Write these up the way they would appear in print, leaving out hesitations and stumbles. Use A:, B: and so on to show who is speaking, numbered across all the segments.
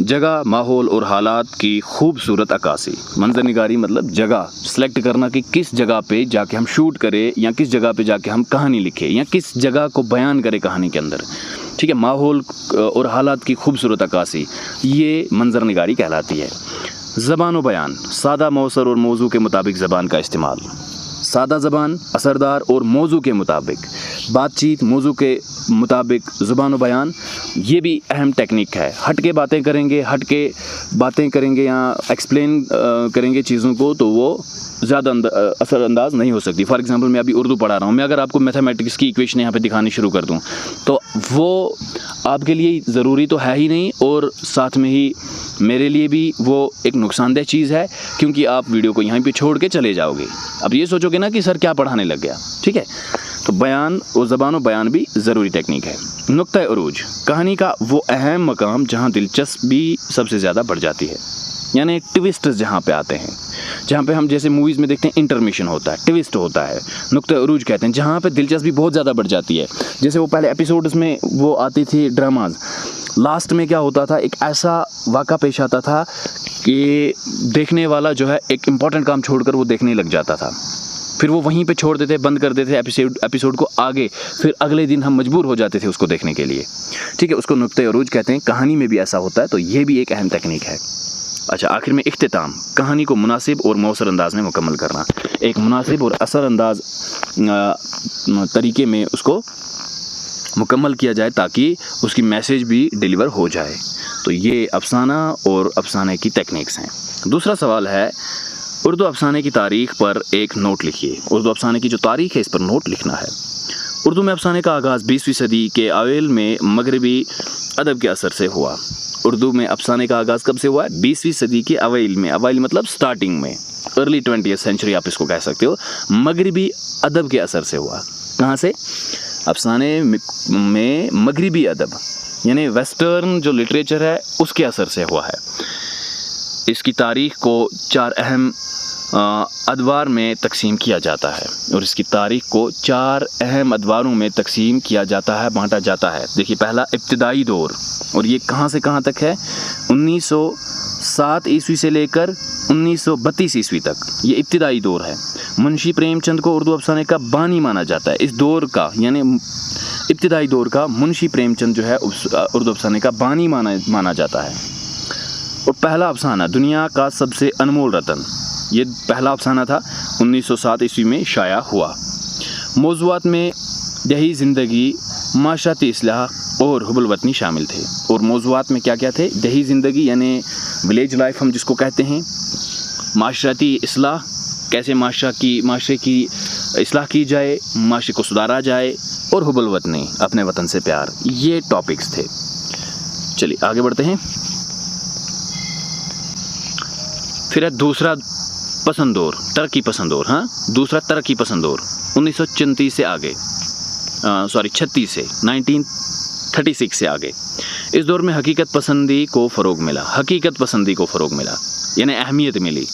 A: جگہ، ماحول اور حالات کی خوبصورت عکاسی. منظر نگاری مطلب جگہ سلیکٹ کرنا کہ کس جگہ پہ جا کے ہم شوٹ کریں یا کس جگہ پہ جا کے ہم کہانی لکھیں یا کس جگہ کو بیان کریں کہانی کے اندر. ٹھیک ہے، ماحول اور حالات کی خوبصورت عکاسی یہ منظر نگاری کہلاتی ہے. زبان و بیان، سادہ، مؤثر اور موضوع کے مطابق زبان کا استعمال. سادہ زبان، اثردار اور موضوع کے مطابق بات چیت، موضوع کے مطابق زبان و بیان، یہ بھی اہم ٹیکنیک ہے. ہٹ کے باتیں کریں گے یا ایکسپلین کریں گے چیزوں کو تو وہ زیادہ اثر انداز نہیں ہو سکتی. فار ایگزامپل میں ابھی اردو پڑھا رہا ہوں، میں اگر آپ کو میتھمیٹکس کی ایکویشن یہاں پہ دکھانی شروع کر دوں تو وہ آپ کے لیے ضروری تو ہے ہی نہیں، اور ساتھ میں ہی میرے لیے بھی وہ ایک نقصان دہ چیز ہے، کیونکہ آپ ویڈیو کو یہاں پہ چھوڑ کے چلے جاؤ گے. اب یہ سوچو گے نا کہ سر کیا پڑھانے لگ گیا. ٹھیک ہے، تو بیان اور زبان و بیان بھی ضروری ٹیکنیک ہے. نقطہ عروج، کہانی کا وہ اہم مقام جہاں دلچسپی سب سے زیادہ بڑھ جاتی ہے، یعنی ٹویسٹس جہاں پہ آتے ہیں، جہاں پہ ہم جیسے موویز میں دیکھتے ہیں انٹرمیشن ہوتا ہے، ٹویسٹ ہوتا ہے، نقطہ عروج کہتے ہیں، جہاں پہ دلچسپی بہت زیادہ بڑھ جاتی ہے. جیسے وہ پہلے ایپیسوڈز میں وہ آتی تھی ڈراماز، لاسٹ میں کیا ہوتا تھا، ایک ایسا واقعہ پیش آتا تھا کہ دیکھنے والا جو ہے ایک امپورٹنٹ کام چھوڑ کر وہ دیکھنے لگ جاتا تھا، پھر وہ وہیں پہ چھوڑ دیتے، بند کر دیتے ایپیسوڈ کو آگے، پھر اگلے دن ہم مجبور ہو جاتے تھے اس کو دیکھنے کے لیے. ٹھیک ہے، اس کو نقطہ عروج کہتے ہیں. کہانی میں بھی ایسا ہوتا ہے، تو یہ بھی ایک اہم ٹیکنیک ہے. اچھا، آخر میں اختتام، کہانی کو مناسب اور مؤثر انداز میں مکمل کرنا. ایک مناسب اور اثر انداز طریقے میں اس کو مکمل کیا جائے تاکہ اس کی میسیج بھی ڈیلیور ہو جائے. تو یہ افسانہ اور افسانے کی ٹیکنیکس ہیں. دوسرا سوال ہے، اردو افسانے کی تاریخ پر ایک نوٹ لکھیے. اردو افسانے کی جو تاریخ ہے اس پر نوٹ لکھنا ہے. اردو میں افسانے کا آغاز 20ویں صدی کے اوائل میں مغربی ادب کے اثر سے ہوا. اردو میں افسانے کا آغاز کب سے ہوا ہے؟ 20ویں صدی کے اوائل میں. اوائل مطلب سٹارٹنگ میں، ارلی 20th سینچری آپ اس کو کہہ سکتے ہو. مغربی ادب کے اثر سے ہوا. کہاں سے؟ افسانے میں مغربی ادب یعنی ویسٹرن جو لٹریچر ہے اس کے اثر سے ہوا ہے. اس کی تاریخ کو 4 اہم ادوار میں تقسیم کیا جاتا ہے، اور اس کی تاریخ کو 4 اہم ادواروں میں تقسیم کیا جاتا ہے، بانٹا جاتا ہے. دیکھیے، پہلا ابتدائی دور، اور یہ کہاں سے کہاں تک ہے؟ 1907 عیسوی سے لے کر 1932 عیسوی تک، یہ ابتدائی دور ہے. منشی پریم چند کو اردو افسانے کا بانی مانا جاتا ہے. اس دور کا یعنی ابتدائی دور کا منشی پریم چند جو ہے اردو افسانے کا بانی مانا جاتا ہے. اور پہلا افسانہ، دنیا کا سب سے انمول رتن، یہ پہلا افسانہ تھا، 1907 عیسوی میں شائع ہوا. موضوعات میں دیہی زندگی، معاشرتی اصلاح اور حب الوطنی شامل تھے. اور موضوعات میں کیا کیا تھے؟ دیہی زندگی یعنی ولیج لائف ہم جس کو کہتے ہیں، معاشرتی اصلاح، کیسے معاشرے کی اصلاح کی جائے، معاشرے کو سدھارا جائے، اور حب الوطنی، اپنے وطن سے پیار، یہ ٹاپکس تھے. چلیے آگے بڑھتے ہیں. پھر ہے دوسرا پسند دور، ترقی پسند دور. دوسرا ترقی پسند دور 1934 سے آگے، 36 سے 1936 سے آگے. اس دور میں حقیقت پسندی کو فروغ ملا، یعنی اہمیت ملی.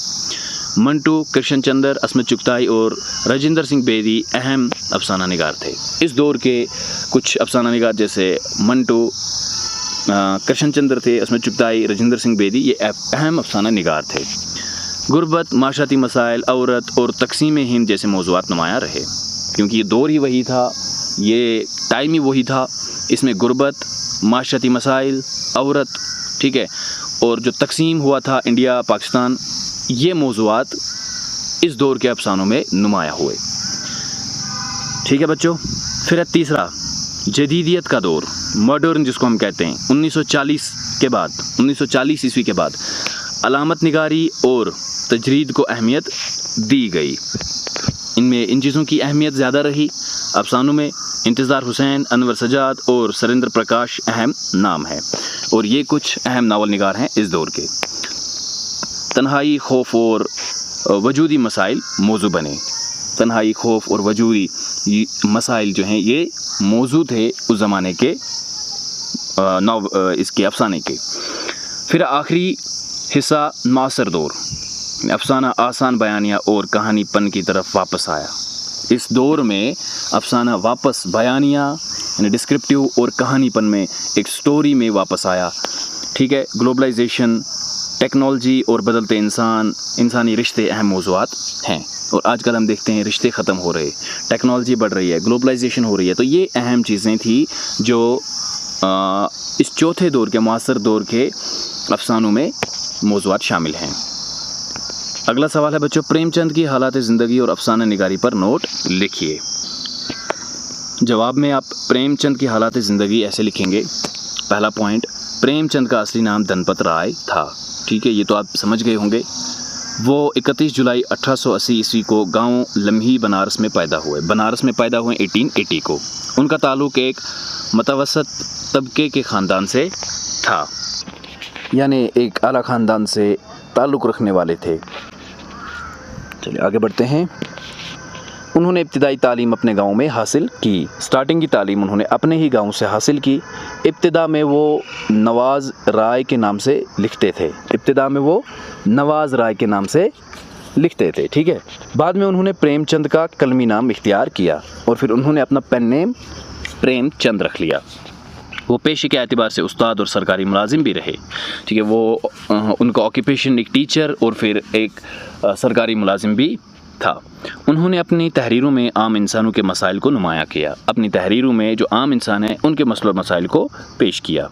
A: منٹو، کرشن چندر، عصمت چغتائی اور راجندر سنگھ بیدی اہم افسانہ نگار تھے. اس دور کے کچھ افسانہ نگار جیسے منٹو، کرشن چندر تھے، عصمت چغتائی، راجندر سنگھ بیدی، یہ اہم افسانہ نگار تھے. غربت، معاشرتی مسائل، عورت اور تقسیم ہند جیسے موضوعات نمایاں رہے، کیونکہ یہ دور ہی وہی تھا، یہ ٹائم ہی وہی تھا. اس میں غربت، معاشرتی مسائل، عورت، ٹھیک ہے، اور جو تقسیم ہوا تھا انڈیا پاکستان، یہ موضوعات اس دور کے افسانوں میں نمایاں ہوئے. ٹھیک ہے بچوں. پھر ہے تیسرا جدیدیت کا دور، ماڈرن جس کو ہم کہتے ہیں. 1940 عیسوی کے بعد علامت نگاری اور تجرید کو اہمیت دی گئی. ان چیزوں کی اہمیت زیادہ رہی. افسانوں میں انتظار حسین، انور سجاد اور سریندر پرکاش اہم نام ہیں، اور یہ کچھ اہم ناول نگار ہیں اس دور کے. تنہائی، خوف اور وجودی مسائل موضوع بنے. تنہائی، خوف اور وجودی مسائل جو ہیں یہ موضوع تھے اس زمانے کے اس کے افسانے کے. پھر آخری حصہ معاصر دور، افسانہ آسان بیانیہ اور کہانی پن کی طرف واپس آیا. اس دور میں افسانہ واپس بیانیہ یعنی ڈسکرپٹیو اور کہانی پن میں ایک سٹوری میں واپس آیا. ٹھیک ہے، گلوبلائزیشن، ٹیکنالوجی اور بدلتے انسانی رشتے اہم موضوعات ہیں۔ اور آج کل ہم دیکھتے ہیں رشتے ختم ہو رہے، ٹیکنالوجی بڑھ رہی ہے، گلوبلائزیشن ہو رہی ہے، تو یہ اہم چیزیں تھیں جو اس چوتھے دور کے معاصر دور کے افسانوں میں موضوعات شامل ہیں۔ اگلا سوال ہے بچوں، پریم چند کی حالات زندگی اور افسانہ نگاری پر نوٹ لکھیے۔ جواب میں آپ پریم چند کی حالات زندگی ایسے لکھیں گے۔ پہلا پوائنٹ، پریم چند کا اصلی نام دھنپت رائے تھا، ٹھیک ہے، یہ تو آپ سمجھ گئے ہوں گے۔ وہ 31 جولائی 1880 عیسوی کو گاؤں لمحی بنارس میں پیدا ہوئے۔ بنارس میں پیدا ہوئے 1880 کو۔ ان کا تعلق ایک متوسط طبقے کے خاندان سے تھا، یعنی ایک اعلیٰ خاندان سے تعلق رکھنے والے تھے۔ چلیے آگے بڑھتے ہیں۔ انہوں نے ابتدائی تعلیم اپنے گاؤں میں حاصل کی۔ سٹارٹنگ کی تعلیم انہوں نے اپنے ہی گاؤں سے حاصل کی۔ ابتدا میں وہ نواز رائے کے نام سے لکھتے تھے، ٹھیک ہے۔ بعد میں انہوں نے پریم چند کا قلمی نام اختیار کیا اور پھر انہوں نے اپنا پین نیم پریم چند رکھ لیا۔ وہ پیشے کے اعتبار سے استاد اور سرکاری ملازم بھی رہے، ٹھیک ہے، وہ ان کا آکیپیشن ایک ٹیچر اور پھر ایک سرکاری ملازم بھی تھا۔ انہوں نے اپنی تحریروں میں عام انسانوں کے مسائل کو نمایاں کیا۔ اپنی تحریروں میں جو عام انسان ہیں ان کے مسئلوں اور مسائل کو پیش کیا۔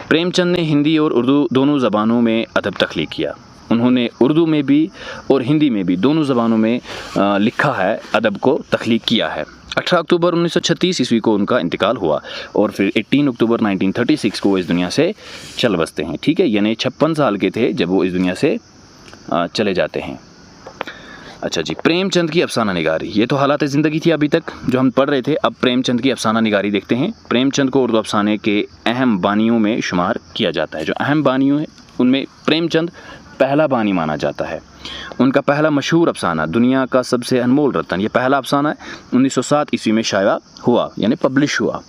A: پریم چند نے ہندی اور اردو دونوں زبانوں میں ادب تخلیق کیا۔ انہوں نے اردو میں بھی اور ہندی میں بھی دونوں زبانوں میں لکھا ہے، ادب کو تخلیق کیا ہے۔ 18 اکتوبر 1936 عیسوی کو ان کا انتقال ہوا اور پھر 18 اکتوبر 1936 کو وہ اس دنیا سے چل بستے ہیں، ٹھیک ہے، یعنی 56 سال کے تھے جب وہ اس دنیا سے چلے جاتے ہیں۔ اچھا جی، پریم چند کی افسانہ نگاری، یہ تو حالات زندگی تھی ابھی تک جو ہم پڑھ رہے تھے۔ اب پریم چند کی افسانہ نگاری دیکھتے ہیں۔ پریم چند کو اردو افسانے کے اہم بانیوں میں شمار کیا جاتا ہے۔ جو اہم بانیوں ہیں ان میں پریم چند پہلا بانی مانا جاتا ہے۔ ان کا پہلا مشہور افسانہ دنیا کا سب سے انمول رتن، یہ پہلا افسانہ 1907 عیسوی میں شائع ہوا، یعنی پبلش ہوا۔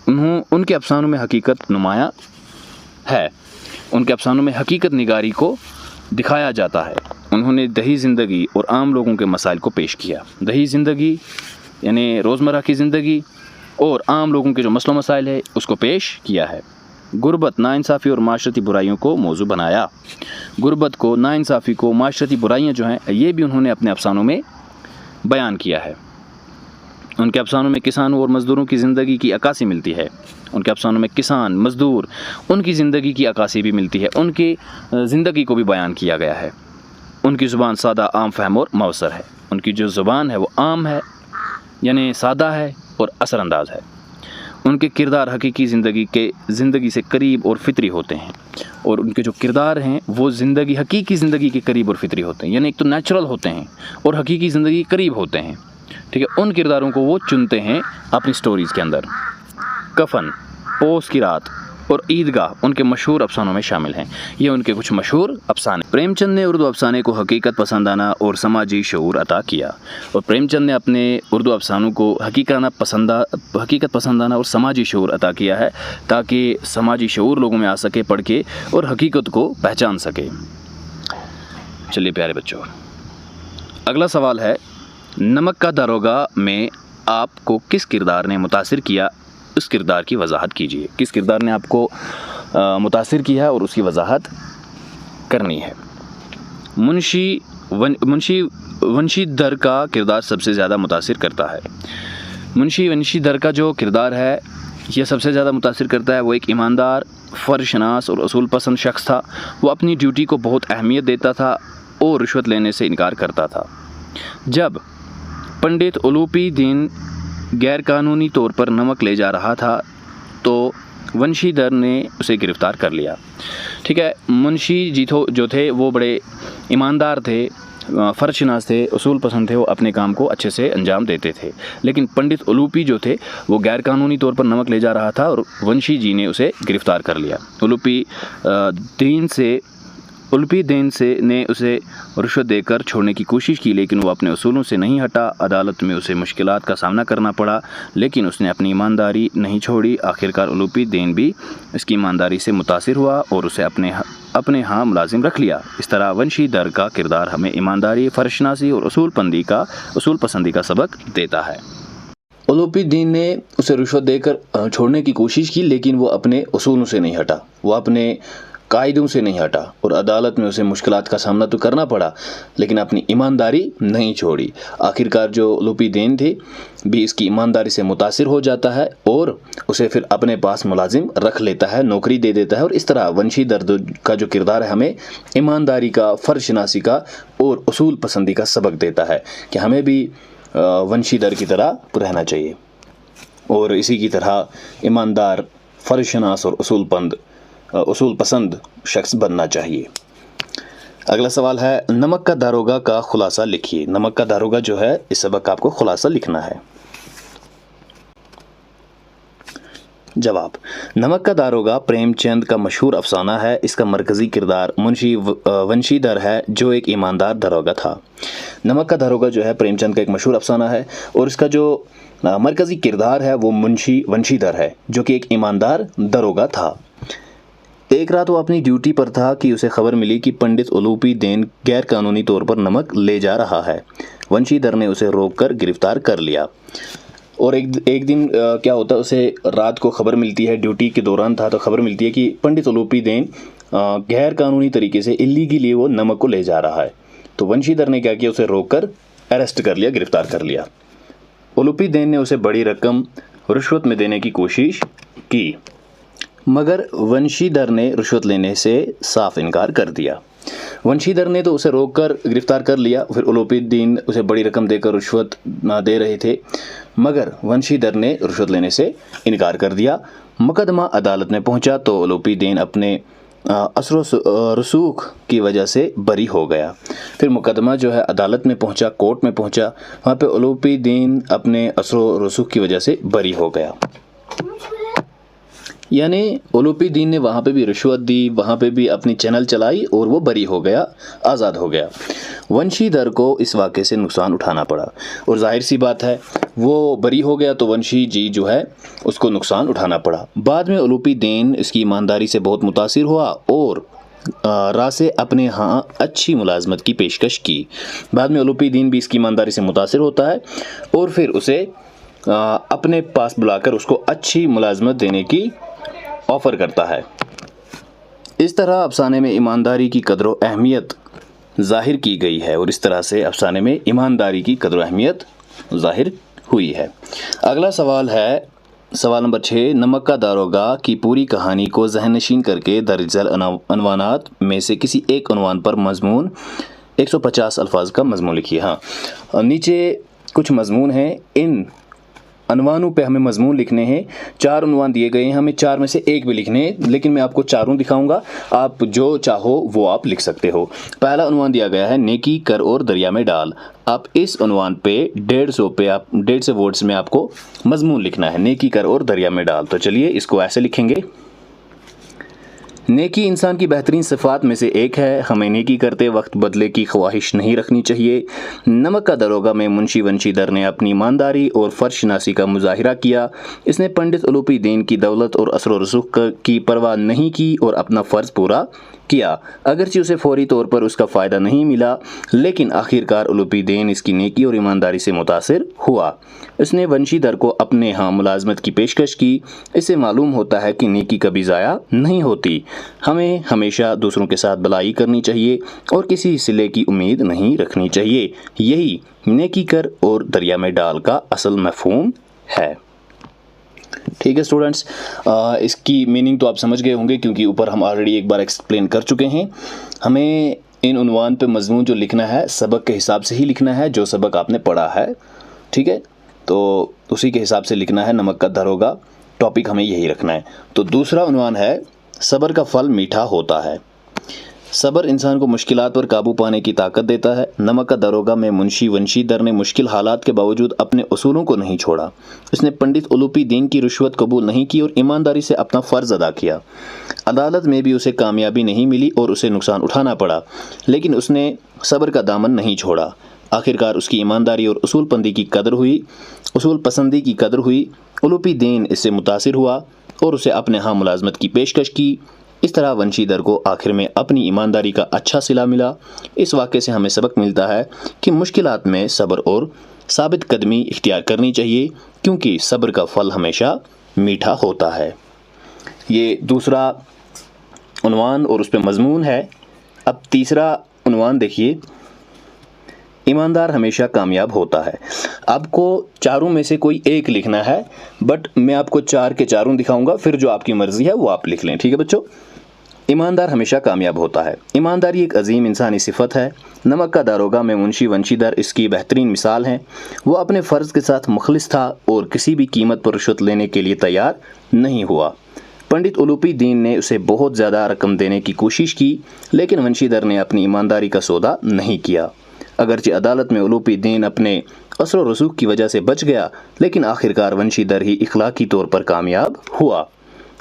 A: ان کے افسانوں میں حقیقت نمایاں ہے، ان کے افسانوں میں حقیقت نگاری کو دکھایا جاتا ہے۔ انہوں نے دیہی زندگی اور عام لوگوں کے مسائل کو پیش کیا۔ دیہی زندگی یعنی روزمرہ کی زندگی اور عام لوگوں کے جو مسئلہ مسائل ہے اس کو پیش کیا ہے۔ غربت، ناانصافی اور معاشرتی برائیوں کو موضوع بنایا۔ غربت کو، ناانصافی کو، معاشرتی برائیاں جو ہیں یہ بھی انہوں نے اپنے افسانوں میں بیان کیا ہے۔ ان کے افسانوں میں کسانوں اور مزدوروں کی زندگی کی عکاسی ملتی ہے۔ ان کے افسانوں میں کسان، مزدور، ان کی زندگی کی عکاسی بھی ملتی ہے، ان کی زندگی کو بھی بیان کیا گیا ہے۔ ان کی زبان سادہ، عام فہم اور مؤثر ہے۔ ان کی جو زبان ہے وہ عام ہے، یعنی سادہ ہے اور اثر انداز ہے۔ ان کے کردار حقیقی زندگی سے قریب اور فطری ہوتے ہیں، اور ان کے جو کردار ہیں وہ حقیقی زندگی کے قریب اور فطری ہوتے ہیں، یعنی ایک تو نیچرل ہوتے ہیں اور حقیقی زندگی کے قریب ہوتے ہیں، ٹھیک ہے۔ ان کرداروں کو وہ چنتے ہیں اپنی سٹوریز کے اندر۔ کفن، پوس کی رات اور عیدگاہ ان کے مشہور افسانوں میں شامل ہیں۔ یہ ان کے کچھ مشہور افسانے۔ پریم چند نے اردو افسانے کو حقیقت پسندانہ اور سماجی شعور عطا کیا، اور پریم چند نے اپنے اردو افسانوں کو حقیقت پسندانہ اور سماجی شعور عطا کیا ہے تاکہ سماجی شعور لوگوں میں آ سکے پڑھ کے اور حقیقت کو پہچان سکے۔ چلیے پیارے بچوں، اگلا سوال ہے، نمک کا داروغہ میں آپ کو کس کردار نے متاثر کیا؟ اس کردار کی وضاحت کیجیے۔ کس کردار نے آپ کو متاثر کیا ہے اور اس کی وضاحت کرنی ہے۔ منشی ونشی دھر کا کردار سب سے زیادہ متاثر کرتا ہے۔ منشی ونشی دھر کا جو کردار ہے یہ سب سے زیادہ متاثر کرتا ہے۔ وہ ایک ایماندار، فرض شناس اور اصول پسند شخص تھا۔ وہ اپنی ڈیوٹی کو بہت اہمیت دیتا تھا اور رشوت لینے سے انکار کرتا تھا۔ جب پنڈت اولوپی دین غیر قانونی طور پر نمک لے جا رہا تھا تو ونشی دھر نے اسے گرفتار کر لیا، ٹھیک ہے۔ منشی جی جو تھے وہ بڑے ایماندار تھے، فرض شناس تھے، اصول پسند تھے، وہ اپنے کام کو اچھے سے انجام دیتے تھے، لیکن پنڈت اولوپی جو تھے وہ غیر قانونی طور پر نمک لے جا رہا تھا اور ونشی جی نے اسے گرفتار کر لیا۔ اولوپی دین نے اسے رشوت دے کر چھوڑنے کی کوشش کی، لیکن وہ اپنے اصولوں سے نہیں ہٹا۔ عدالت میں اسے مشکلات کا سامنا کرنا پڑا، لیکن اس نے اپنی ایمانداری نہیں چھوڑی۔ آخرکار اولوپی دین بھی اس کی ایمانداری سے متاثر ہوا اور اسے اپنے ہاں ملازم رکھ لیا۔ اس طرح ونشی دھر کا کردار ہمیں ایمانداری، فرض شناسی اور اصول پسندی کا سبق دیتا ہے۔ اولوپی الدین نے اسے رشوت دے کر چھوڑنے کی کوشش کی، لیکن وہ اپنے اصولوں سے نہیں ہٹا، وہ اپنے قاعدوں سے نہیں ہٹا، اور عدالت میں اسے مشکلات کا سامنا تو کرنا پڑا لیکن اپنی ایمانداری نہیں چھوڑی۔ آخرکار جو اولوپی الدین تھے بھی اس کی ایمانداری سے متاثر ہو جاتا ہے اور اسے پھر اپنے پاس ملازم رکھ لیتا ہے، نوکری دے دیتا ہے، اور اس طرح ونشی در کا جو کردار ہے ہمیں ایمانداری کا، فرض شناسی کا اور اصول پسندی کا سبق دیتا ہے کہ ہمیں بھی ونشی در کی طرح رہنا چاہیے اور اسی کی طرح ایماندار، فرض شناس اور اصول پسند شخص بننا چاہیے۔ اگلا سوال ہے نمک کا داروغہ کا خلاصہ لکھیے۔ نمک کا داروغہ جو ہے اس سبق کا آپ کو خلاصہ لکھنا ہے۔ جواب: نمک کا داروغہ پریم چند کا مشہور افسانہ ہے۔ اس کا مرکزی کردار منشی ونشی در ہے جو ایک ایماندار داروغہ تھا۔ نمک کا داروغہ جو ہے پریم چند کا ایک مشہور افسانہ ہے اور اس کا جو مرکزی کردار ہے وہ منشی ونشی در ہے جو کہ ایک ایماندار داروغہ تھا۔ ایک رات وہ اپنی ڈیوٹی پر تھا کہ اسے خبر ملی کہ پنڈت اولوپی الدین غیر قانونی طور پر نمک لے جا رہا ہے۔ ونشی در نے اسے روک کر گرفتار کر لیا اور ایک دن کیا ہوتا ہے، اسے رات کو خبر ملتی ہے، ڈیوٹی کے دوران تھا تو خبر ملتی ہے کہ پنڈت اولوپی الدین غیر قانونی طریقے سے اللیگلی وہ نمک کو لے جا رہا ہے۔ تو ونشی در نے کیا کیا، اسے روک کر اریسٹ کر لیا، گرفتار کر لیا۔ اولوپی الدین نے اسے بڑی رقم رشوت میں دینے کی کوشش کی مگر ونشی در نے رشوت لینے سے صاف انکار کر دیا۔ ونشی در نے تو اسے روک کر گرفتار کر لیا، پھر اولوپی الدین اسے بڑی رقم دے کر رشوت دے رہے تھے مگر ونشی در نے رشوت لینے سے انکار کر دیا۔ مقدمہ عدالت میں پہنچا تو اولوپی الدین اپنے اثر و رسوخ کی وجہ سے بری ہو گیا۔ پھر مقدمہ جو ہے عدالت میں پہنچا، کورٹ میں پہنچا، وہاں پہ اولوپی الدین اپنے اثر و رسوخ کی وجہ سے بری ہو گیا۔ یعنی اولوپی الدین نے وہاں پہ بھی رشوت دی، وہاں پہ بھی اپنی چینل چلائی اور وہ بری ہو گیا، آزاد ہو گیا۔ ونشی در کو اس واقعے سے نقصان اٹھانا پڑا اور ظاہر سی بات ہے وہ بری ہو گیا تو ونشی جی جو ہے اس کو نقصان اٹھانا پڑا۔ بعد میں اولوپی الدین اس کی ایمانداری سے بہت متاثر ہوا اور راہ سے اپنے ہاں اچھی ملازمت کی پیشکش کی۔ بعد میں اولوپی الدین بھی اس کی ایمانداری سے متاثر ہوتا ہے اور پھر اسے اپنے پاس بلا کر اس کو اچھی ملازمت دینے کی آفر کرتا ہے۔ اس طرح افسانے میں ایمانداری کی قدر و اہمیت ظاہر کی گئی ہے اور اس طرح سے افسانے میں ایمانداری کی قدر و اہمیت ظاہر ہوئی ہے۔ اگلا سوال ہے سوال نمبر 6، نمک کا داروغہ کی پوری کہانی کو ذہن نشین کر کے درج ذیل عنوانات میں سے کسی ایک عنوان پر مضمون 150 الفاظ کا مضمون لکھیے۔ ہاں نیچے کچھ مضمون ہیں، ان عنوانوں پہ ہمیں مضمون لکھنے ہیں۔ 4 عنوان دیے گئے ہیں، ہمیں 4 میں سے ایک بھی لکھنے ہیں لیکن میں آپ کو چاروں دکھاؤں گا، آپ جو چاہو وہ آپ لکھ سکتے ہو۔ پہلا عنوان دیا گیا ہے نیکی کر اور دریا میں ڈال۔ آپ اس عنوان پہ 150 ورڈز میں آپ کو مضمون لکھنا ہے، نیکی کر اور دریا میں ڈال۔ تو چلیے اس کو ایسے لکھیں گے، نیکی انسان کی بہترین صفات میں سے ایک ہے، ہمیں نیکی کرتے وقت بدلے کی خواہش نہیں رکھنی چاہیے۔ نمک کا داروغہ میں منشی ونشی در نے اپنی ایمانداری اور فرض شناسی کا مظاہرہ کیا۔ اس نے پنڈت اولوپی الدین کی دولت اور اثر و رسوخ کی پرواہ نہیں کی اور اپنا فرض پورا کیا، اگرچہ اسے فوری طور پر اس کا فائدہ نہیں ملا لیکن آخرکار اولوپی الدین اس کی نیکی اور ایمانداری سے متاثر ہوا۔ اس نے ونشی در کو اپنے ہاں ملازمت کی پیشکش کی۔ اس سے معلوم ہوتا ہے کہ نیکی کبھی ضائع نہیں ہوتی، ہمیں ہمیشہ دوسروں کے ساتھ بھلائی کرنی چاہیے اور کسی صلے کی امید نہیں رکھنی چاہیے۔ یہی نیکی کر اور دریا میں ڈال کا اصل مفہوم ہے۔ ٹھیک ہے اسٹوڈنٹس، اس کی میننگ تو آپ سمجھ گئے ہوں گے کیونکہ اوپر ہم آلریڈی ایک بار ایکسپلین کر چکے ہیں۔ ہمیں ان عنوان پہ مضمون جو لکھنا ہے سبق کے حساب سے ہی لکھنا ہے، جو سبق آپ نے پڑھا ہے، ٹھیک ہے، تو اسی کے حساب سے لکھنا ہے۔ نمک کا داروغہ ٹاپک ہمیں یہی رکھنا ہے۔ تو دوسرا عنوان ہے صبر کا پھل میٹھا ہوتا ہے۔ صبر انسان کو مشکلات پر قابو پانے کی طاقت دیتا ہے۔ نمک کا داروغہ میں منشی ونشی در نے مشکل حالات کے باوجود اپنے اصولوں کو نہیں چھوڑا۔ اس نے پنڈت اولوپی الدین کی رشوت قبول نہیں کی اور ایمانداری سے اپنا فرض ادا کیا۔ عدالت میں بھی اسے کامیابی نہیں ملی اور اسے نقصان اٹھانا پڑا لیکن اس نے صبر کا دامن نہیں چھوڑا۔ آخرکار اس کی ایمانداری اور اصول پسندی کی قدر ہوئی۔ اولوپی الدین اس سے متاثر ہوا اور اسے اپنے ہاں ملازمت کی پیشکش کی۔
B: اس طرح ونشیدر کو آخر میں اپنی ایمانداری کا اچھا صلہ ملا۔ اس واقعے سے ہمیں سبق ملتا ہے کہ مشکلات میں صبر اور ثابت قدمی اختیار کرنی چاہیے، کیونکہ صبر کا پھل ہمیشہ میٹھا ہوتا ہے۔ یہ دوسرا عنوان اور اس پہ مضمون ہے۔ اب تیسرا عنوان دیکھیے، ایماندار ہمیشہ کامیاب ہوتا ہے۔ آپ کو چاروں میں سے کوئی ایک لکھنا ہے، بٹ میں آپ کو 4 کے چاروں دکھاؤں گا، پھر جو آپ کی مرضی ہے وہ آپ لکھ لیں، ٹھیک ہے بچوں؟ ایماندار ہمیشہ کامیاب ہوتا ہے۔ ایمانداری ایک عظیم انسانی صفت ہے۔ نمک کا داروغہ میں منشی ونشیدر اس کی بہترین مثال ہیں۔ وہ اپنے فرض کے ساتھ مخلص تھا اور کسی بھی قیمت پر رشوت لینے کے لیے تیار نہیں ہوا۔ پنڈت اولوپی دین نے اسے بہت زیادہ رقم دینے کی کوشش کی، لیکن ونشیدر نے اپنی ایمانداری کا سودا نہیں کیا۔ اگرچہ عدالت میں اولوپی دین اپنے اثر و رسوخ کی وجہ سے بچ گیا، لیکن آخرکار ونشیدر ہی اخلاقی طور پر کامیاب ہوا۔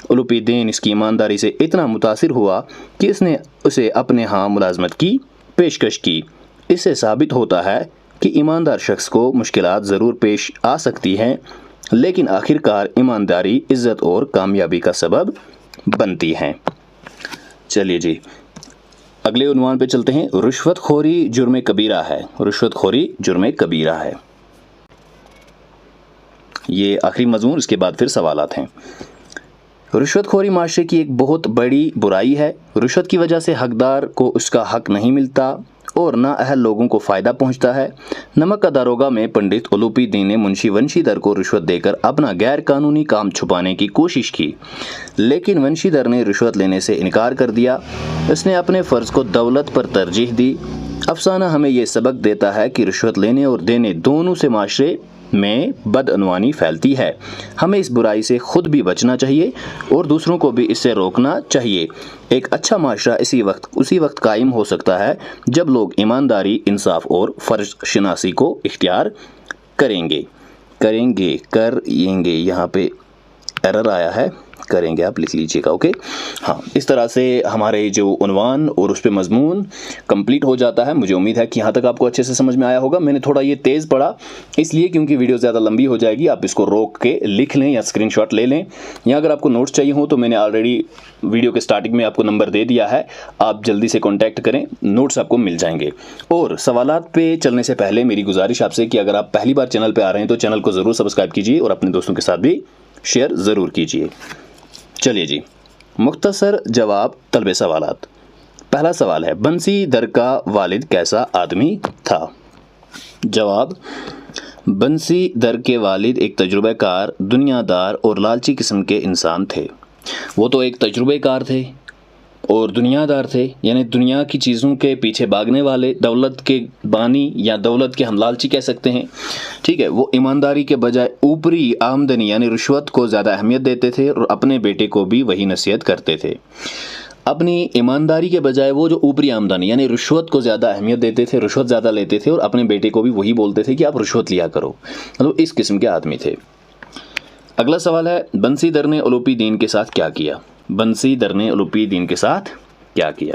B: اولوپی دین اس کی ایمانداری سے اتنا متاثر ہوا کہ اس نے اسے اپنے ہاں ملازمت کی پیشکش کی۔ اس سے ثابت ہوتا ہے کہ ایماندار شخص کو مشکلات ضرور پیش آ سکتی ہیں، لیکن آخرکار ایمانداری عزت اور کامیابی کا سبب بنتی ہیں۔ چلیے جی، اگلے عنوان پہ چلتے ہیں۔ رشوت خوری جرم کبیرہ ہے۔ رشوت خوری جرم کبیرہ ہے، یہ آخری مضمون، اس کے بعد پھر سوالات ہیں۔ رشوت خوری معاشرے کی ایک بہت بڑی برائی ہے۔ رشوت کی وجہ سے حقدار کو اس کا حق نہیں ملتا اور نااہل لوگوں کو فائدہ پہنچتا ہے۔ نمک کا داروغہ میں پنڈت اولوپی دین نے منشی ونشیدر کو رشوت دے کر اپنا غیر قانونی کام چھپانے کی کوشش کی، لیکن ونشیدر نے رشوت لینے سے انکار کر دیا۔ اس نے اپنے فرض کو دولت پر ترجیح دی۔ افسانہ ہمیں یہ سبق دیتا ہے کہ رشوت لینے اور دینے دونوں سے معاشرے میں بدعنوانی پھیلتی ہے۔ ہمیں اس برائی سے خود بھی بچنا چاہیے اور دوسروں کو بھی اس سے روکنا چاہیے۔ ایک اچھا معاشرہ اسی وقت قائم ہو سکتا ہے جب لوگ ایمانداری، انصاف اور فرض شناسی کو اختیار کریں گے۔ یہاں پہ ایرر آیا ہے، کریں گے آپ لکھ لیجیے گا، اوکے؟ ہاں، اس طرح سے ہمارے جو عنوان اور اس پہ مضمون کمپلیٹ ہو جاتا ہے۔ مجھے امید ہے کہ یہاں تک آپ کو اچھے سے سمجھ میں آیا ہوگا۔ میں نے تھوڑا یہ تیز پڑھا اس لیے کیونکہ ویڈیو زیادہ لمبی ہو جائے گی، آپ اس کو روک کے لکھ لیں یا اسکرین شاٹ لے لیں، یا اگر آپ کو نوٹس چاہیے ہوں تو میں نے آلریڈی ویڈیو کے سٹارٹنگ میں آپ کو نمبر دے دیا ہے، آپ جلدی سے کانٹیکٹ کریں، نوٹس آپ کو مل جائیں گے۔ اور سوالات پہ چلنے سے پہلے میری گزارش آپ سے کہ اگر آپ پہلی بار چینل پہ آ رہے ہیں تو چینل کو ضرور سبسکرائب کیجیے اور اپنے دوستوں کے ساتھ بھی شیئر ضرور کیجیے۔ چلیے جی، مختصر جواب طلب سوالات۔ پہلا سوال ہے، بنسی در کا والد کیسا آدمی تھا؟ جواب، بنسی در کے والد ایک تجربہ کار، دنیا دار اور لالچی قسم کے انسان تھے۔ وہ تو ایک تجربہ کار تھے اور دنیا دار تھے، یعنی دنیا کی چیزوں کے پیچھے بھاگنے والے، دولت کے بانی یا دولت کے ہم لالچی کہہ سکتے ہیں، ٹھیک ہے۔ وہ ایمانداری کے بجائے اوپری آمدنی یعنی رشوت کو زیادہ اہمیت دیتے تھے اور اپنے بیٹے کو بھی وہی نصیحت کرتے تھے۔ اپنی ایمانداری کے بجائے وہ جو اوپری آمدنی یعنی رشوت کو زیادہ اہمیت دیتے تھے، رشوت زیادہ لیتے تھے اور اپنے بیٹے کو بھی وہی بولتے تھے کہ آپ رشوت لیا کرو، مطلب اس قسم کے آدمی تھے۔ اگلا سوال ہے، بنسی در نے اولوپی دین کے ساتھ کیا کیا؟ بنسی در نے اولوپی دین کے ساتھ کیا کیا؟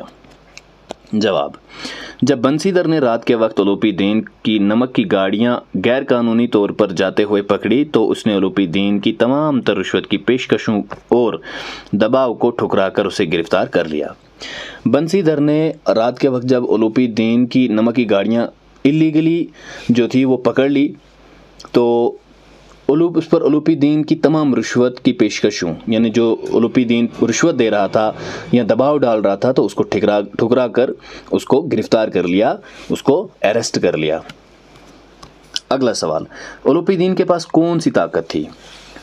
B: جواب، جب بنسی در نے رات کے وقت اولوپی دین کی نمک کی گاڑیاں غیر قانونی طور پر جاتے ہوئے پکڑی تو اس نے اولوپی دین کی تمام تر رشوت کی پیشکشوں اور دباؤ کو ٹھکرا کر اسے گرفتار کر لیا۔ بنسی در نے رات کے وقت جب اولوپی دین کی نمک کی گاڑیاں اللیگلی جو تھی وہ پکڑ لی تو اس پر اولوپی دین کی تمام رشوت کی پیشکشوں، یعنی جو اولوپی دین رشوت دے رہا تھا یا دباؤ ڈال رہا تھا تو اس کو ٹھکرا کر اس کو گرفتار کر لیا، اس کو اریسٹ کر لیا۔ اگلا سوال، اولوپی دین کے پاس کون سی طاقت تھی؟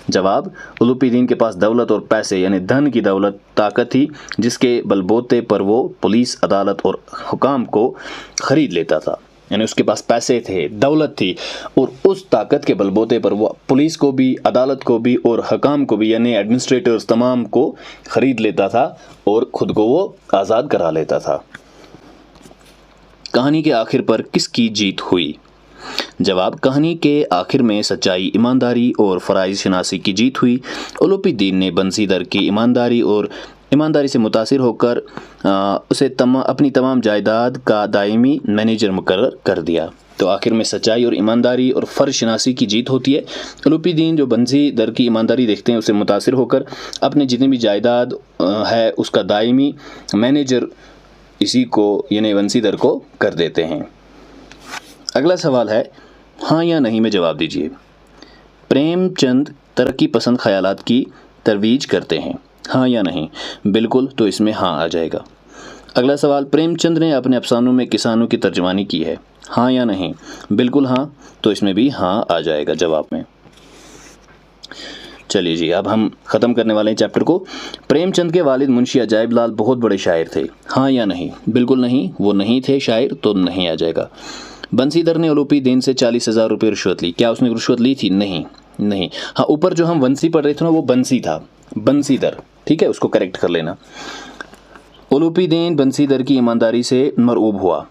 B: جواب، اولوپی دین کے پاس دولت اور پیسے یعنی دھن کی دولت طاقت تھی، جس کے بلبوتے پر وہ پولیس، عدالت اور حکام کو خرید لیتا تھا، یعنی اس کے پاس پیسے تھے، دولت تھی، اور اس طاقت کے بلبوتے پر وہ پولیس کو بھی، عدالت کو بھی اور حکام کو بھی یعنی ایڈمنسٹریٹرز تمام کو خرید لیتا تھا اور خود کو وہ آزاد کرا لیتا تھا۔ کہانی کے آخر پر کس کی جیت ہوئی؟ جواب، کہانی کے آخر میں سچائی، ایمانداری اور فرائض شناسی کی جیت ہوئی۔ اولوپی دین نے بنسی در کی ایمانداری سے متاثر ہو کر اسے اپنی تمام جائیداد کا دائمی مینیجر مقرر کر دیا۔ تو آخر میں سچائی اور ایمانداری اور فرض شناسی کی جیت ہوتی ہے۔ اولوپی دین جو بنسی در کی ایمانداری دیکھتے ہیں اسے متاثر ہو کر اپنے جتنی بھی جائیداد ہے اس کا دائمی مینیجر اسی کو یعنی بنسیدر کو کر دیتے ہیں۔ اگلا سوال ہے ہاں یا نہیں میں جواب دیجیے۔ پریم چند ترقی پسند خیالات کی ترویج کرتے ہیں، ہاں یا نہیں؟ بالکل، تو اس میں ہاں آ جائے گا۔ اگلا سوال، پریم چند نے اپنے افسانوں میں کسانوں کی ترجمانی کی ہے، ہاں یا نہیں؟ بالکل ہاں، تو اس میں بھی ہاں آ جائے گا جواب میں۔ چلیے جی، اب ہم ختم کرنے والے ہیں چیپٹر کو۔ پریم چند کے والد منشی عجائب لال بہت بڑے شاعر تھے، ہاں یا نہیں؟ بالکل نہیں، وہ نہیں تھے شاعر، تو نہیں آ جائے گا۔ بنسیدر نے اولوپی دین سے 40,000 روپے رشوت لی، کیا اس نے رشوت لی تھی؟ نہیں۔ ہاں، اوپر جو ہم ونسی پڑھ رہے تھے نا وہ بنسی تھا، بنسیدر، ٹھیک ہے، اس کو کریکٹ کر لینا۔ اولوپی دین بنسیدر کی ایمانداری سے مرعوب ہوا،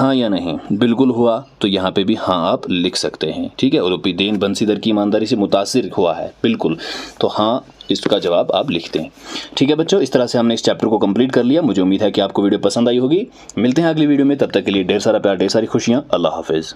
B: ہاں یا نہیں؟ بالکل ہوا، تو یہاں پہ بھی ہاں آپ لکھ سکتے ہیں، ٹھیک ہے۔ اولوپی دین بنسیدر کی ایمانداری سے متاثر ہوا ہے، بالکل، تو ہاں اس کا جواب آپ لکھتے ہیں۔ ٹھیک ہے بچوں، اس طرح سے ہم نے اس چیپٹر کو کمپلیٹ کر لیا۔ مجھے امید ہے کہ آپ کو ویڈیو پسند آئی ہوگی۔ ملتے ہیں اگلی ویڈیو میں، تب تک کے لیے ڈھیر سارا پیار، ڈھیر ساری خوشیاں، اللہ حافظ۔